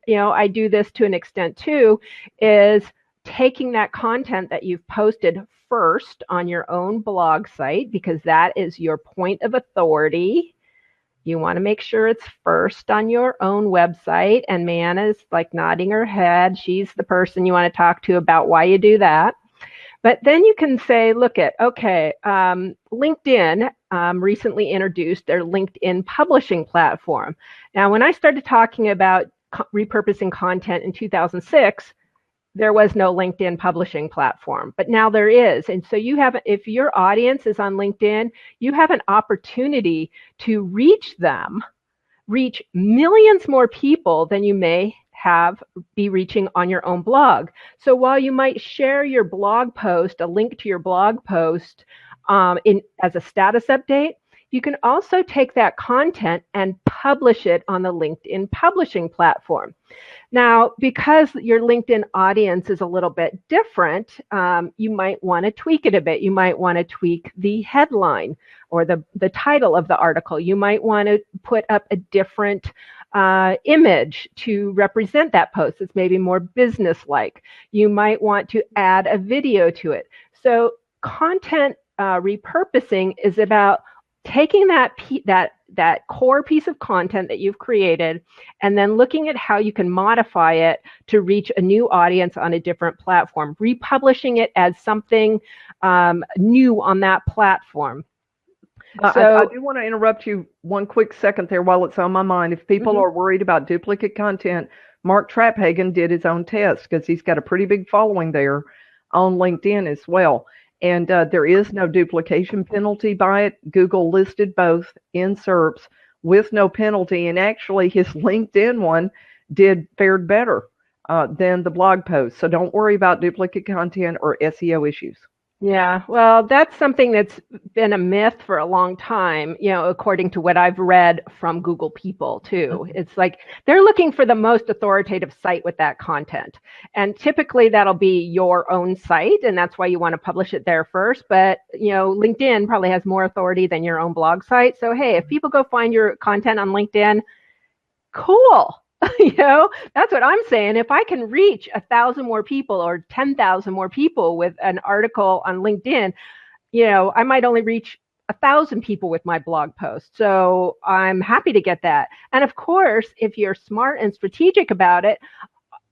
I do this to an extent too, is taking that content that you've posted first on your own blog site, because that is your point of authority. You want to make sure it's first on your own website. And Manna's like nodding her head. She's the person you want to talk to about why you do that. But then you can say, look at, okay, LinkedIn recently introduced their LinkedIn publishing platform. Now, when I started talking about repurposing content in 2006, there was no LinkedIn publishing platform, but now there is. And so if your audience is on LinkedIn, you have an opportunity to reach them, reach millions more people than you may be reaching on your own blog. So while you might share your blog post, a link to your blog post as a status update, you can also take that content and publish it on the LinkedIn publishing platform. Now, because your LinkedIn audience is a little bit different, you might want to tweak it a bit. You might want to tweak the headline or the title of the article. You might want to put up a different image to represent that post. It's maybe more business-like. You might want to add a video to it. So content repurposing is about taking that core piece of content that you've created and then looking at how you can modify it to reach a new audience on a different platform, republishing it as something new on that platform. I do want to interrupt you one quick second there while it's on my mind. If people are worried about duplicate content, Mark Traphagen did his own test because he's got a pretty big following there on LinkedIn as well. And there is no duplication penalty by it. Google listed both in SERPs with no penalty. And actually, his LinkedIn one fared better than the blog post. So don't worry about duplicate content or SEO issues. Yeah, well, that's something that's been a myth for a long time, according to what I've read from Google people too. It's like they're looking for the most authoritative site with that content. And typically that'll be your own site, and that's why you want to publish it there first. But, LinkedIn probably has more authority than your own blog site. So, hey, if people go find your content on LinkedIn, cool. That's what I'm saying. If I can reach 1,000 more people or 10,000 more people with an article on LinkedIn, I might only reach 1,000 people with my blog post. So I'm happy to get that. And of course, if you're smart and strategic about it,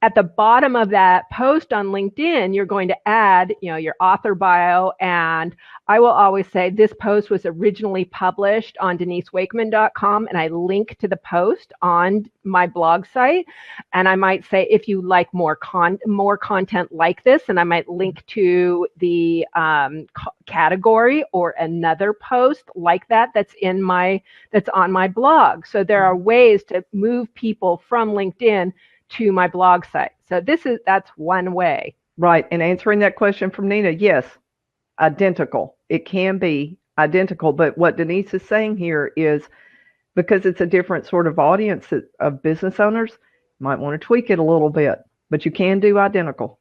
at the bottom of that post on LinkedIn, you're going to add, your author bio. And I will always say this post was originally published on denisewakeman.com, and I link to the post on my blog site. And I might say, if you like more content like this, and I might link to the category or another post like that's on my blog. So there are ways to move people from LinkedIn to my blog site. So that's one way. Right. And answering that question from Nina, yes, identical. It can be identical. But what Denise is saying here is because it's a different sort of audience of business owners, you might want to tweak it a little bit, but you can do identical.